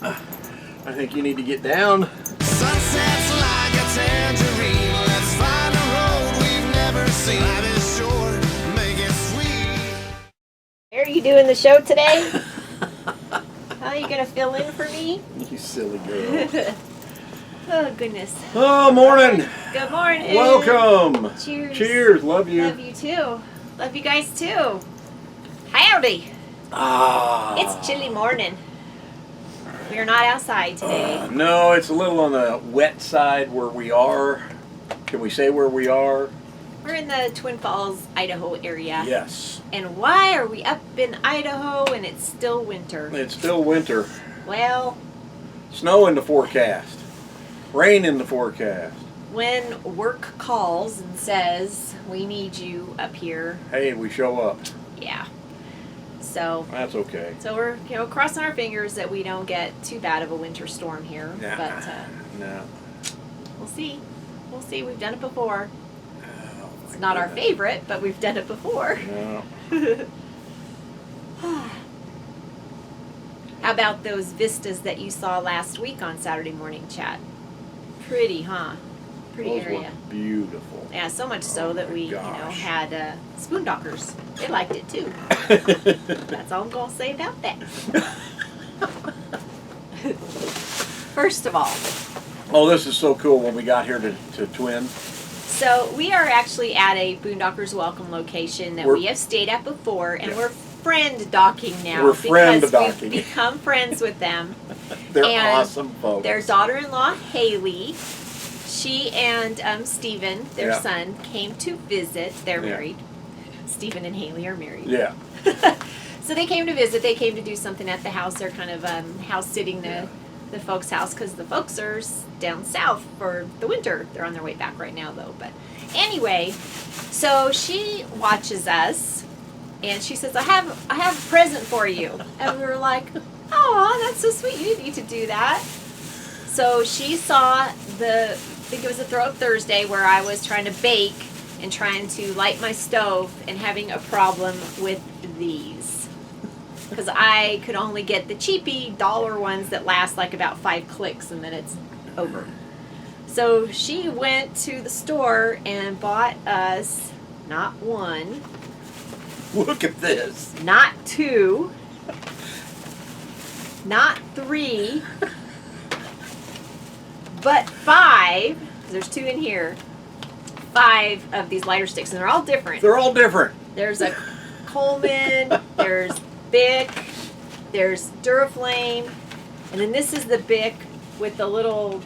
I think you need to get down. Sunsets like a tangerine. Let's find a road we've never seen. Life is short, make it sweet. Are you doing the show today? How are you going to fill in for me? You silly girl. Oh, goodness. Oh, morning. Good morning. Welcome. Cheers. Cheers. Love you. Love you too. Love you guys too. Howdy. Ah. It's chilly morning. We are not outside today. No, it's a little on the wet side where we are. Can we say where we are? We're in the Twin Falls, Idaho area. Yes. And why are we up in Idaho and it's still winter? It's still winter. Well, Snow in the forecast. Rain in the forecast. when work calls and says, we need you up here, Hey, we show up. yeah. So That's okay. we're crossing our fingers that we don't get too bad of a winter storm here. Nah. But No. we'll see. We'll see. We've done it before. Oh, It's my not our goodness. favorite, but we've done it before. No. How about those vistas that you saw last week on Saturday morning chat? Pretty, huh? Pretty Those area. were beautiful. Yeah, so much so Oh that my we, gosh. had Boondockers. They liked it too. That's all I'm gonna say about that. First of all, Oh, this is so cool when we got here to Twin. so we are actually at a Boondockers welcome location that We're- we have stayed at before, and Yeah. we're friend docking now We're because friend-docking. we've become friends with them. They're And awesome folks. Their daughter-in-law, Haley, she and Stephen, their Yeah. son, came to visit. They're Yeah. married. Stephen and Haley are married. Yeah. So they came to visit. They came to do something at the house. They're kind of house sitting the folks' house because the folks are down south for the winter. They're on their way back right now, though. But anyway, so she watches us, and she says, "I have a present for you." And we were like, "Oh, that's so sweet. You didn't need to do that." So she saw I think it was a Throw Up Thursday where I was trying to bake and trying to light my stove and having a problem with these. Because I could only get the cheapy dollar ones that last like about 5 clicks and then it's over. So she went to the store and bought us not one, Look at this. not two, not three, but 5. There's 2 in here. 5 of these lighter sticks, and they're all different. They're all different. There's a Coleman, there's Bic, there's Duraflame, and then this is the Bic with the little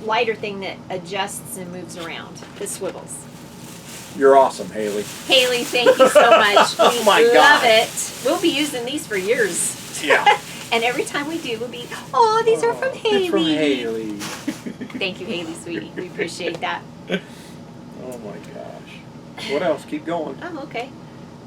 lighter thing that adjusts and moves around. This swivels. You're awesome, Haley. Haley, thank you so much. Oh We my love God. it. We'll be using these for years. Yeah. And every time we do, we'll be, oh, these are from Haley. It's from Haley. Thank you, Haley, sweetie. We appreciate that. Oh my gosh. What else? Keep going. Oh, okay.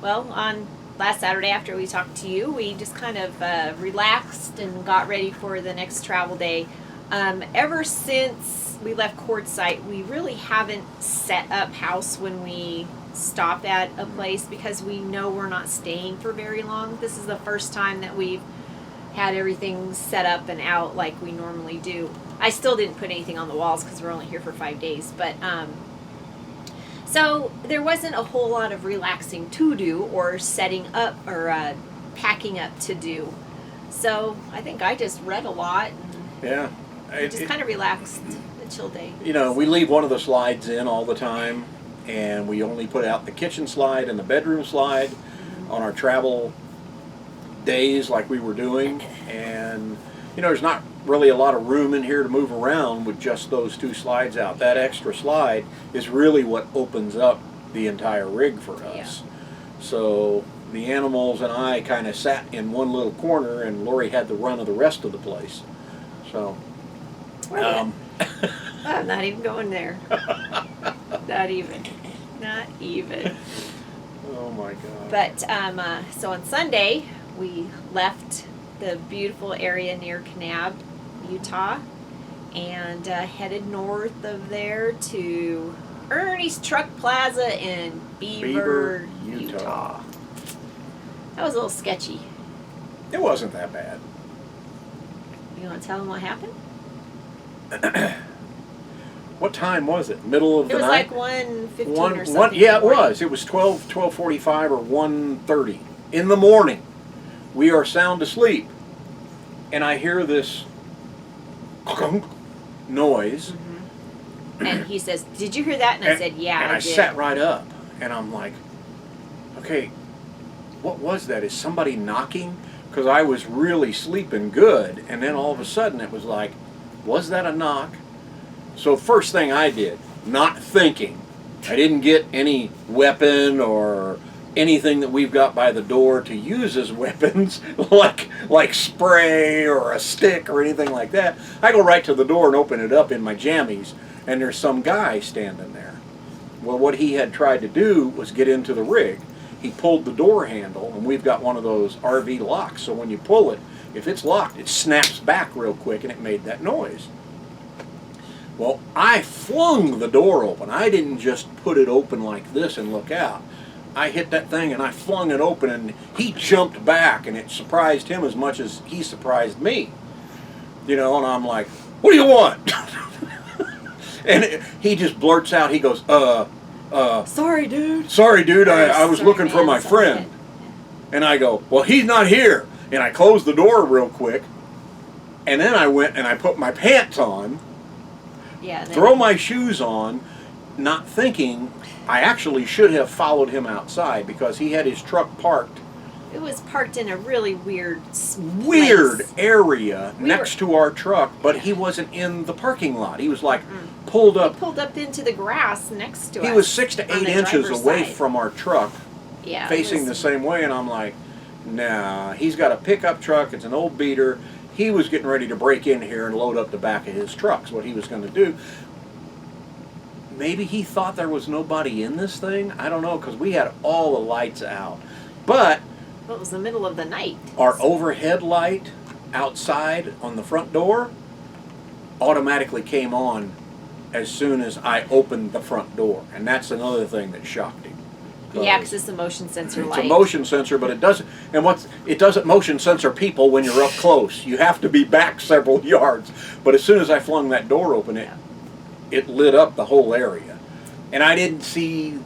Well, on last Saturday after we talked to you, we just kind of relaxed and got ready for the next travel day. Ever since we left Quartzsite, we really haven't set up house when we stop at a place because we know we're not staying for very long. This is the first time that we've had everything set up and out like we normally do. I still didn't put anything on the walls because we're only here for 5 days, but so there wasn't a whole lot of relaxing to do or setting up or packing up to do. So I think I just read a lot and Yeah. just kind of relaxed, a chill day. You know, we leave one of the slides in all the time, and we only put out the kitchen slide and the bedroom slide on our travel days like we were doing. And, you know, there's not really a lot of room in here to move around with just those 2 slides out. That extra slide is really what opens up the entire rig for us. Yeah. So the animals and I kind of sat in one little corner, and Lori had the run of the rest of the place. So, I'm not even going there. Not even. Not even. oh my God. But so on Sunday, we left the beautiful area near Kanab, Utah, and headed north of there to Ernie's Truck Plaza in Beaver, Utah. That was a little sketchy. It wasn't that bad. You want to tell them what happened? What time was it? Middle of the It was night? like 1:15 or something. Yeah, in it the morning. was. It was 12:45 or 1:30 in the morning. We are sound asleep, and I hear this noise. And he says, "Did you hear that?" And I said, "Yeah, And I I did." sat right up, and I'm like, okay, what was that? Is somebody knocking? Because I was really sleeping good, and then all of a sudden it was like, was that a knock? So first thing I did, not thinking, I didn't get any weapon or anything that we've got by the door to use as weapons, like spray or a stick or anything like that. I go right to the door and open it up in my jammies, and there's some guy standing there. Well, what he had tried to do was get into the rig. He pulled the door handle, and we've got one of those RV locks, so when you pull it, if it's locked, it snaps back real quick, and it made that noise. Well, I flung the door open. I didn't just put it open like this and look out. I hit that thing and I flung it open, and he jumped back, and it surprised him as much as he surprised me. You know, and I'm like, what do you want? And he just blurts out, he goes, Sorry, dude. sorry, dude, I was Sorry, looking for man, my something. friend. And I go, well, he's not here. And I closed the door real quick, and then I went and I put my pants on, Yeah. then- throw my shoes on, not thinking I actually should have followed him outside because he had his truck parked It was parked in a really weird place. area We next to our truck, but he wasn't in the parking lot. He was like pulled He up. pulled up into the grass next to us. He was 6 to on 8 the inches driver's away side. from our truck, Yeah, it facing the was- same way, and I'm like, nah, he's got a pickup truck, it's an old beater. He was getting ready to break in here and load up the back of his truck. Is what he was going to do. Maybe he thought there was nobody in this thing. I don't know, because we had all the lights out. But Well, it was the middle of the night. our overhead light outside on the front door automatically came on as soon as I opened the front door. And that's another thing that shocked him. The Axis the motion sensor It's light. a motion sensor, but it doesn't. And it doesn't motion sensor people when you're up close. You have to be back several yards. But as soon as I flung that door open, it lit up the whole area. And I didn't see.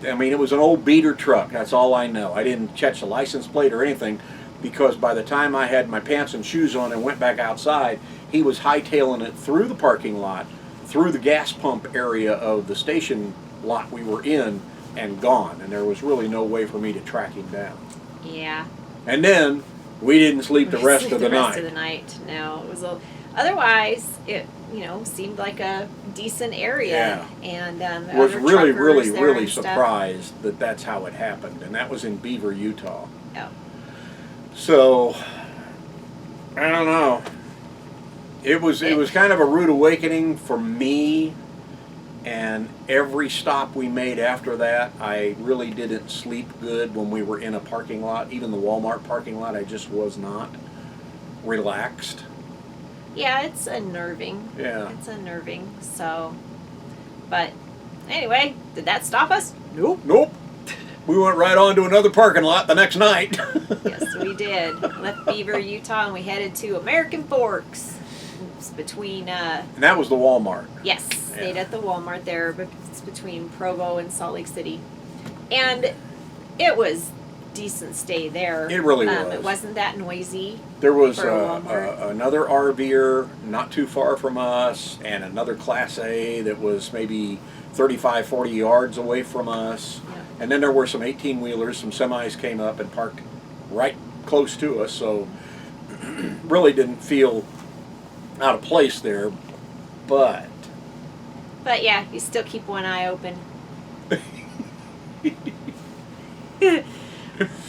I mean, it was an old beater truck. That's all I know. I didn't catch the license plate or anything, because by the time I had my pants and shoes on and went back outside, he was hightailing it through the parking lot, through the gas pump area of the station lot we were in, and gone. And there was really no way for me to track him down. Yeah. And then we didn't sleep the rest of the The rest night. of the night. No, it was a. Otherwise, it seemed like a decent area. Yeah. And Was other really, truckers really, there really and stuff. surprised that that's how it happened. And that was in Beaver, Utah. Oh. So, I don't know. It was kind of a rude awakening for me, and every stop we made after that, I really didn't sleep good when we were in a parking lot. Even the Walmart parking lot, I just was not relaxed. Yeah, it's unnerving. Yeah. It's unnerving. So, but anyway, did that stop us? Nope. We went right on to another parking lot the next night. Yes, we did. Left Beaver, Utah, and we headed to American Forks. It's between, And that was the Walmart. yes, stayed Yeah. at the Walmart there, but it's between Provo and Salt Lake City. And it was decent stay there. It really was. It wasn't that noisy. There was For a Walmart. another RVer not too far from us, and another Class A that was maybe 35, 40 yards away from us. Yeah. And then there were some 18-wheelers, some semis came up and parked right close to us, so really didn't feel out of place there. But But yeah, you still keep one eye open.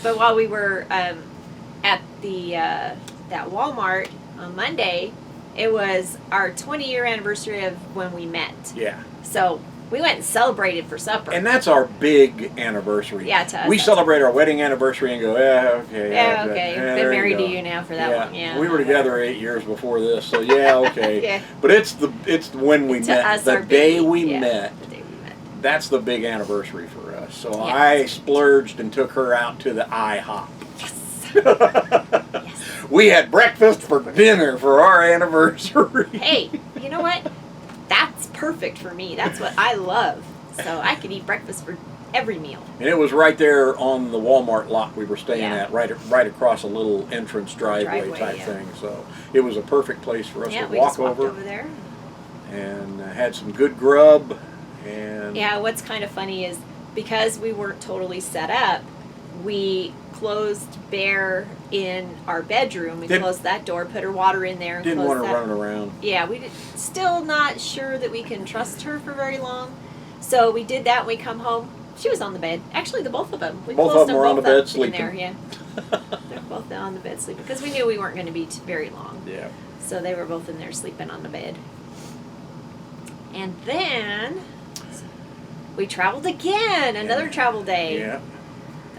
But while we were at the that Walmart on Monday, it was our 20-year anniversary of when we met. yeah. So we went and celebrated for supper. And that's our big anniversary. Yeah, to us, we that's celebrate our wedding anniversary and go, yeah, okay. yeah, okay. yeah, Been there married go. to you now for that one. Yeah. We were together 8 years before this, so yeah, okay. Yeah. But it's when we To met. us, The our day big- we yeah, met. The day we met. That's the big anniversary for us. So Yeah. I splurged and took her out to the IHOP. Yes. We had breakfast for dinner for our anniversary. Hey, you know what? That's perfect for me. That's what I love. So I could eat breakfast for every meal. And it was right there on the Walmart lot we were staying Yeah. at, right across a little entrance driveway type yeah. thing. So it was a perfect place for us Yeah, to we walk just walked over over there. and had some good grub. And Yeah, what's kind of funny is because we weren't totally set up, we closed Bear in our bedroom and Didn't- closed that door, put her water in there, and didn't closed want her that. running around. Yeah, we still not sure that we can trust her for very long. So we did that. When we come home. She was on the bed. Actually, the both of them. We Both of closed them were on the both bed up sleeping. in there, yeah. They're both on the bed sleeping because we knew we weren't going to be very long. Yeah. So they were both in there sleeping on the bed. And then we traveled again. Another travel day. Yeah.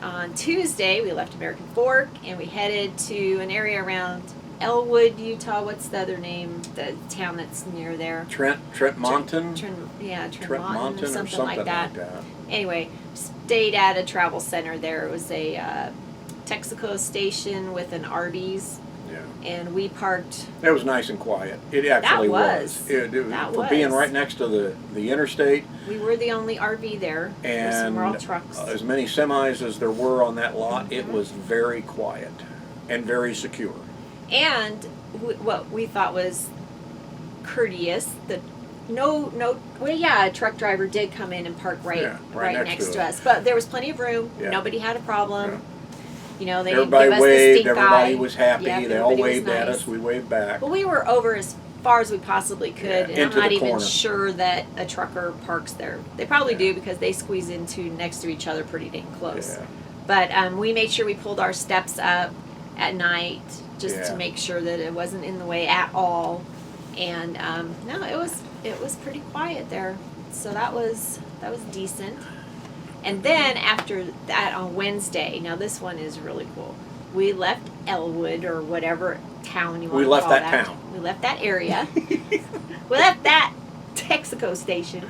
On Tuesday, we left American Fork and we headed to an area around Elwood, Utah. What's the other name? The town that's near there. Trentmonton? Trentmonton or something like that. that. Anyway, stayed at a travel center there. It was a Texaco station with an Arby's, Yeah. and we parked. It was nice and quiet. It actually was. It, That being was. right next to the interstate We were the only RV there. The rest of them and were all trucks. as many semis as there were on that lot, it Mhm. was very quiet and very secure. And what we thought was courteous, that a truck driver did come in and park right next to us. But there was plenty of room. Yeah. Nobody had a problem. Yeah. You know, they Everybody didn't give us waved, the stink everybody eye. was happy, Yep, they all everybody was waved at nice. us, we waved back. Well, we were over as far as we possibly could, Yeah, and into I'm not the even corner. sure that a trucker parks there. They probably Yeah. do because they squeeze into next to each other pretty dang close. Yeah. But we made sure we pulled our steps up at night just Yeah. to make sure that it wasn't in the way at all. And no, it was pretty quiet there, so that was decent. And then after that on Wednesday, now this one is really cool. We left Elwood or whatever town you want We to left call that town. We left that area. We left that Texaco station,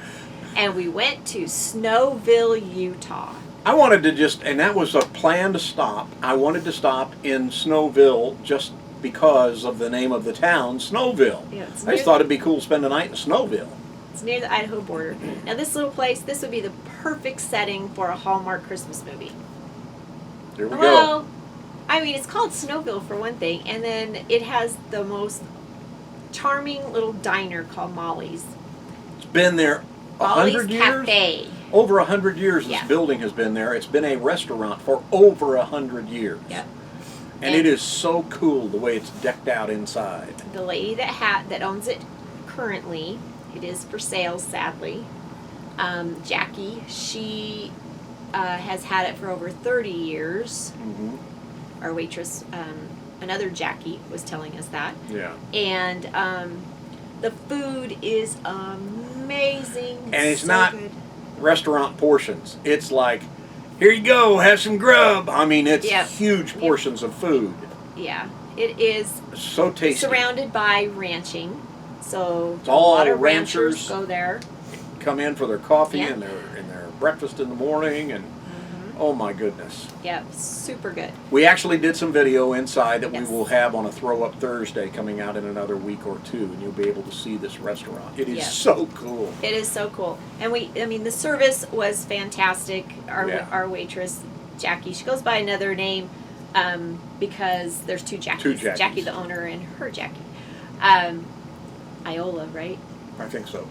and we went to Snowville, Utah. I wanted to and that was a planned stop. I wanted to stop in Snowville just because of the name of the town, Snowville. Yeah, it's I just thought it'd be cool to spend the night in Snowville. It's near the Idaho border. Now this little place, this would be the perfect setting for a Hallmark Christmas movie. Here we go. Well, I mean, it's called Snowville for one thing, and then it has the most charming little diner called Molly's. It's been there Molly's 100 years. Cafe. Over 100 years this Yeah. building has been there. It's been a restaurant for over 100 years. Yep. And it is so cool the way it's decked out inside. The lady that owns it currently, it is for sale, sadly. Jackie, she has had it for over 30 years. Mm-hmm. Our waitress, another Jackie, was telling us that. Yeah. And the food is amazing. And it's so not good. Restaurant portions. It's like, here you go, have some grub. I mean, it's Yep. huge Yep. portions of food. Yeah, it is So tasty. surrounded by ranching. So It's all a lot of ranchers. ranchers go there. Come in for their coffee Yeah. and their breakfast in the morning, and oh my goodness. Yep, super good. We actually did some video inside that Yes. we will have on a Throw Up Thursday coming out in another week or two, and you'll be able to see this restaurant. It is Yes. so cool. It is so cool. And the service was fantastic. Yeah. Our waitress, Jackie, she goes by another name because there's two Jackies. Two Jackies. Jackie the owner and her Jackie. Iola, right? I think so.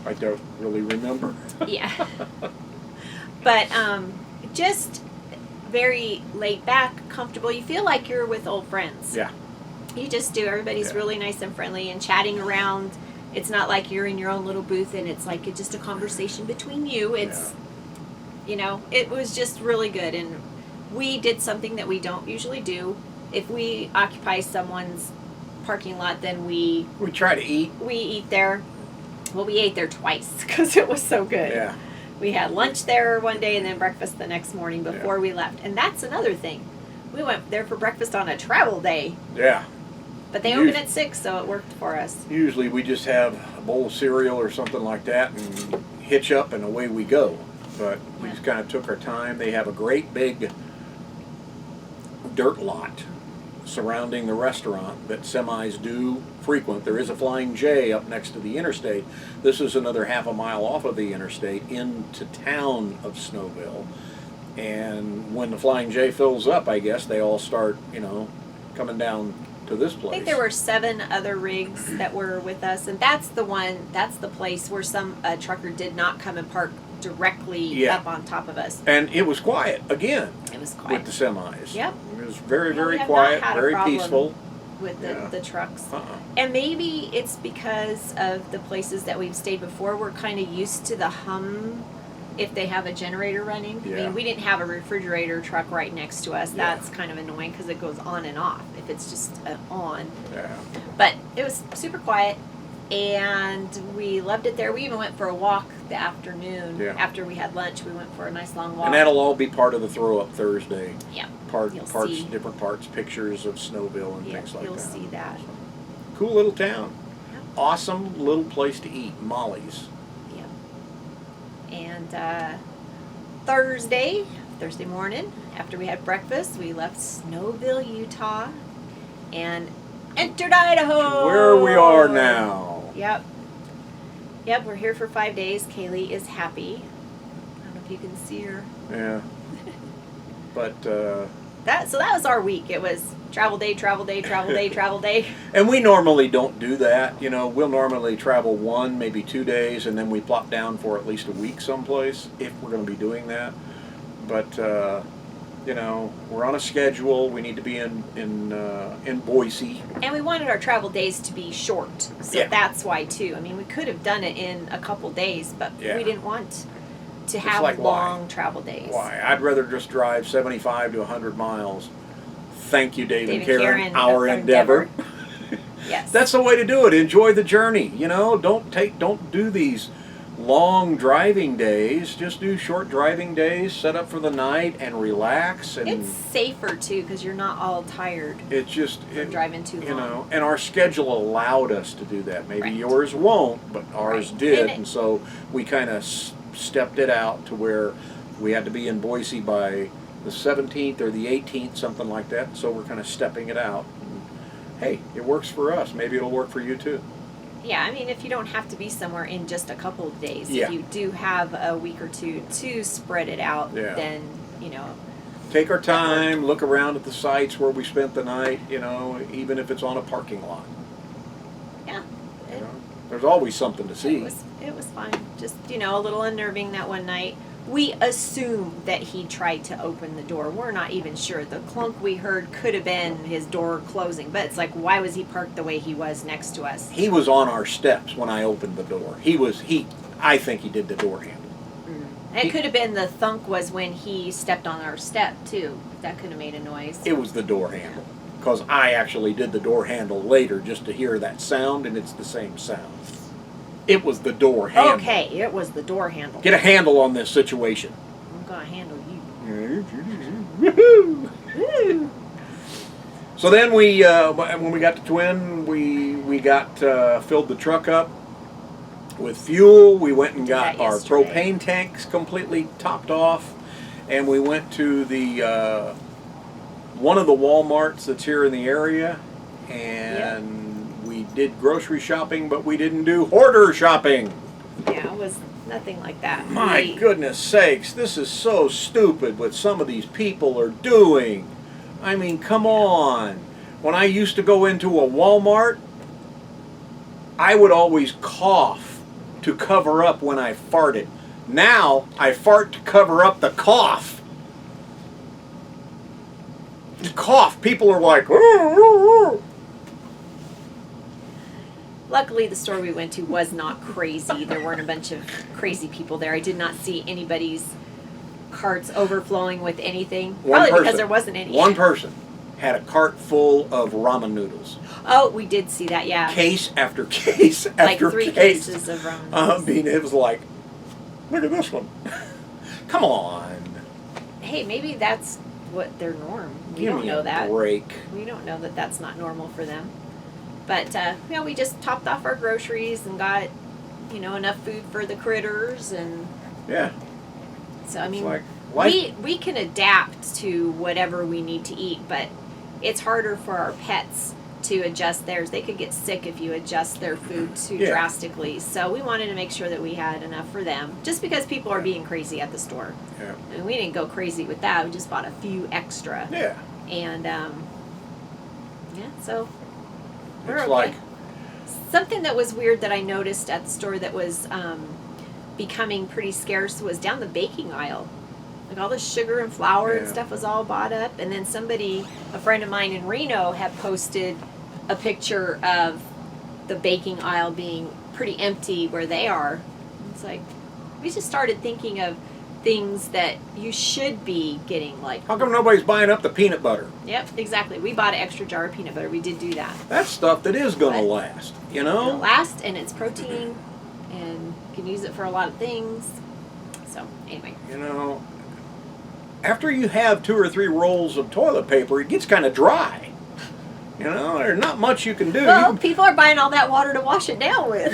I don't really remember. Yeah. But just very laid back, comfortable. You feel like you're with old friends. Yeah. You just do. Everybody's Yeah. really nice and friendly and chatting around. It's not like you're in your own little booth and it's like it's just a conversation between you. It's, it was just really good. And we did something that we don't usually do. If we occupy someone's parking lot, then we We try to eat. eat there. Well, we ate there twice because it was so good. Yeah. We had lunch there one day and then breakfast the next morning before we left. And that's another thing. We went there for breakfast on a travel day, Yeah. but they open at 6, so it worked for us. Usually we just have a bowl of cereal or something like that and hitch up and away we go. But we Yeah. just kind of took our time. They have a great big dirt lot surrounding the restaurant that semis do frequent. There is a Flying J up next to the interstate. This is another half a mile off of the interstate into town of Snowville. And when the Flying J fills up, I guess they all start, coming down to this place. I think there were 7 other rigs that were with us, and that's the place where some trucker did not come and park directly up on top of us. And it was quiet again. It was quiet with the semis. Yep. It was very, We very have quiet, not had a very problem peaceful. with the trucks. Uh-uh. And maybe it's because of the places that we've stayed before. We're kind of used to the hum if they have a generator running. I Yeah. mean, we didn't have a refrigerator truck right next to us. Yeah. That's kind of annoying because it goes on and off if it's just on. Yeah. But it was super quiet, and we loved it there. We even went for a walk the afternoon. Yeah. After we had lunch, we went for a nice long walk. And that'll all be part of the Throw Up Thursday. Yeah. You'll Parts, see. different parts, pictures of Snowville and Yeah, things like you'll that. see that. Cool little town. Yeah. Awesome little place to eat. Molly's. Yeah. And Thursday morning, after we had breakfast, we left Snowville, Utah, and entered Idaho. Where we are now. Yep. Yep, we're here for 5 days. Kaylee is happy. I don't know if you can see her. Yeah. But, That was our week. It was travel day, travel day, travel day, travel day. and we normally don't do that. We'll normally travel 1, maybe 2 days, and then we plop down for at least a week someplace if we're going to be doing that. But, we're on a schedule. We need to be in Boise. And we wanted our travel days to be short. So Yeah. that's why too. I mean, we could have done it in a couple days, but Yeah. we didn't want to It's have like, why? long travel days. Why? I'd rather just drive 75 to 100 miles. Thank you, Dave and Karen, Karen. Our endeavor. Yes. That's the way to do it. Enjoy the journey. Don't do these long driving days. Just do short driving days. Set up for the night and relax. And it's safer too because you're not all tired it's just from driving too long. And our schedule allowed us to do that. Maybe Right. yours won't, but ours Right. did, And and so we kind of stepped it out to where we had to be in Boise by the 17th or the 18th, something like that. So we're kind of stepping it out. And, hey, it works for us. Maybe it'll work for you too. Yeah, I mean, if you don't have to be somewhere in just a couple of days, Yeah. if you do have a week or two to spread it out, Yeah. then, Take our time, look around at the sites where we spent the night, even if it's on a parking lot. yeah. You know? There's always something to see. It was fine. Just, a little unnerving that one night. We assumed that he tried to open the door. We're not even sure. The clunk we heard could have been his door closing, but it's like, why was he parked the way he was next to us? He was on our steps when I opened the door. I think he did the door handle. And it could have been the thunk was when he stepped on our step, too. That could have made a noise. It was the door handle. Because I actually did the door handle later just to hear that sound, and it's the same sound. It was the door handle. Okay, it was the door handle. Get a handle on this situation. I'm going to handle you. Woohoo! Woo! So then when we got to Twin, we got filled the truck up with fuel. We went and got That our yesterday. propane tanks completely topped off, and we went to the one of the Walmarts that's here in the area, and we did grocery shopping, but we didn't do hoarder shopping. Yeah, it was nothing like that. My goodness sakes, this is so stupid what some of these people are doing. I mean, come on. When I used to go into a Walmart, I would always cough to cover up when I farted. Now, I fart to cover up the cough. The cough, people are like, "Ooh, ooh, ooh." Luckily, the store we went to was not crazy. There weren't a bunch of crazy people there. I did not see anybody's carts overflowing with anything. Probably because there wasn't any. One person had a cart full of ramen noodles. Oh, we did see that, yeah. Case after case after Like 3 case. cases of ramen I noodles. mean, it was like, look at this one. Come on. Hey, maybe that's what their norm. We Give don't me know a that. break. We don't know that that's not normal for them. But, we just topped off our groceries and got, enough food for the critters. And Yeah. so, I mean, It's like, we can adapt to whatever we need to eat, but it's harder for our pets to adjust theirs. They could get sick if you adjust their food too Yeah. drastically. So we wanted to make sure that we had enough for them, just because people are being crazy at the store. Yeah. I mean, we didn't go crazy with that. We just bought a few extra. Yeah. And so we're It's okay. like, Something that was weird that I noticed at the store that was becoming pretty scarce was down the baking aisle. Like all the sugar and flour and Yeah. stuff was all bought up. And then a friend of mine in Reno, had posted a picture of the baking aisle being pretty empty where they are. It's like, we just started thinking of things that you should be getting, like, how come nobody's buying up the peanut butter? yep, exactly. We bought an extra jar of peanut butter. We did do that. That's stuff that is going to But- last, you It'll know? last, and it's protein, and you can use it for a lot of things. So, anyway. You know, after you have 2 or 3 rolls of toilet paper, it gets kind of dry. You know, there's not much you can do. Well, You people are buying all that water to wash it down with.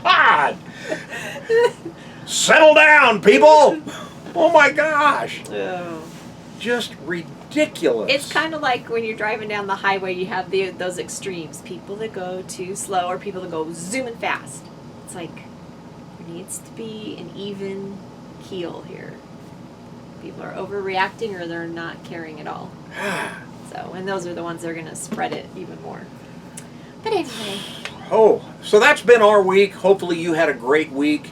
God! Settle down, people! Oh my gosh! Oh. Just ridiculous. It's kind of like when you're driving down the highway, you have those extremes. People that go too slow or people that go zooming fast. It's like, there needs to be an even keel here. People are overreacting or they're not caring at all. So, and those are the ones that are going to spread it even more. But anyway, Oh, so that's been our week. Hopefully you had a great week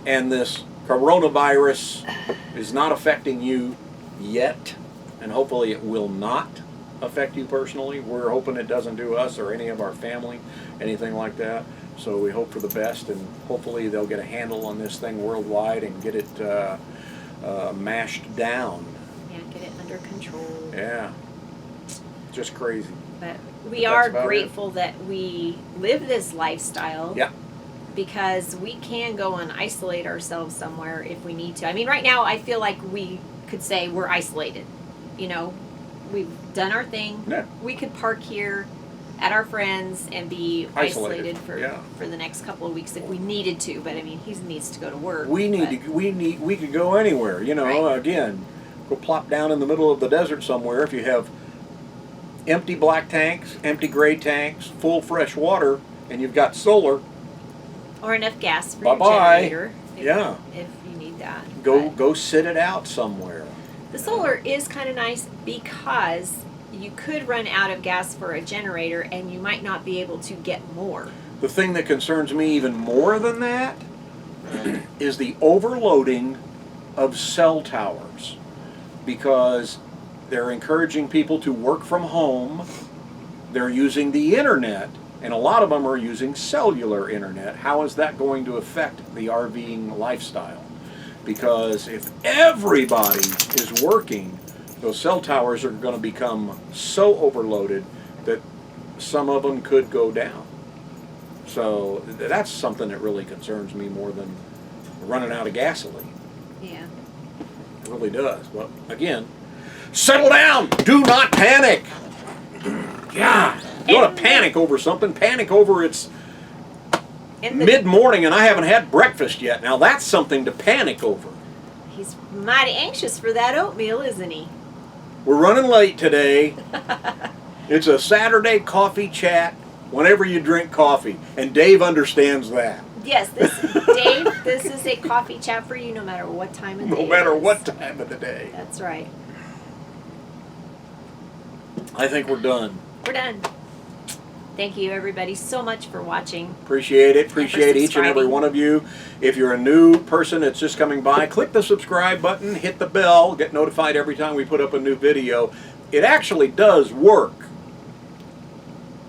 and this coronavirus is not affecting you yet, and hopefully it will not affect you personally. We're hoping it doesn't do us or any of our family, anything like that. So we hope for the best, and hopefully they'll get a handle on this thing worldwide and get it mashed down. yeah, get it under control. Yeah, just crazy. But But we that's are about it. grateful that we live this lifestyle. Yeah. Because we can go and isolate ourselves somewhere if we need to. I mean, right now I feel like we could say we're isolated. You know, we've done our thing. Yeah. We could park here at our friends and be Isolated, isolated for the next couple of weeks if we needed to. But I mean, he needs to go to work. We could go anywhere, you know. Right. Again, go plop down in the middle of the desert somewhere. If you have empty black tanks, empty gray tanks, full fresh water, and you've got solar, Or enough gas for Bye-bye. your generator. Yeah. If you need that. But go sit it out somewhere. the solar is kind of nice because you could run out of gas for a generator and you might not be able to get more. The thing that concerns me even more than that is the overloading of cell towers, because they're encouraging people to work from home. They're using the internet, and a lot of them are using cellular internet. How is that going to affect the RVing lifestyle? Because if everybody is working, those cell towers are going to become so overloaded that some of them could go down. So that's something that really concerns me more than running out of gasoline. Yeah. It really does. But again, settle down. Do not panic. God, you want to panic over something? Panic over it's And the, mid-morning and I haven't had breakfast yet. Now that's something to panic over. he's mighty anxious for that oatmeal, isn't he? We're running late today. It's a Saturday coffee chat whenever you drink coffee, and Dave understands that. Yes, Dave, this is a coffee chat for you no matter what time of day. No matter it is. what time of the day. That's right. I think we're done. We're done. Thank you, everybody, so much for watching. Appreciate it. Appreciate each and every subscribing. one of you. If you're a new person that's just coming by, click the subscribe button, hit the bell, get notified every time we put up a new video. It actually does work.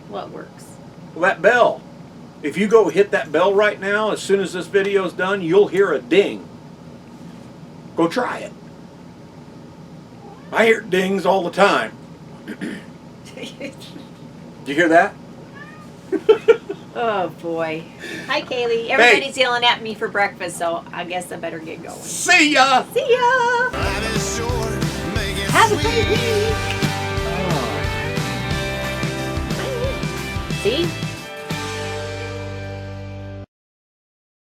What works? Well, that bell. If you go hit that bell right now, as soon as this video is done, you'll hear a ding. Go try it. I hear dings all the time. Did you hear that? Oh, boy. Hi, Kaylee. Everybody's yelling at me for breakfast, so I guess I better get going. See ya! See ya! Life is short, make it Have a sweet. great week! See?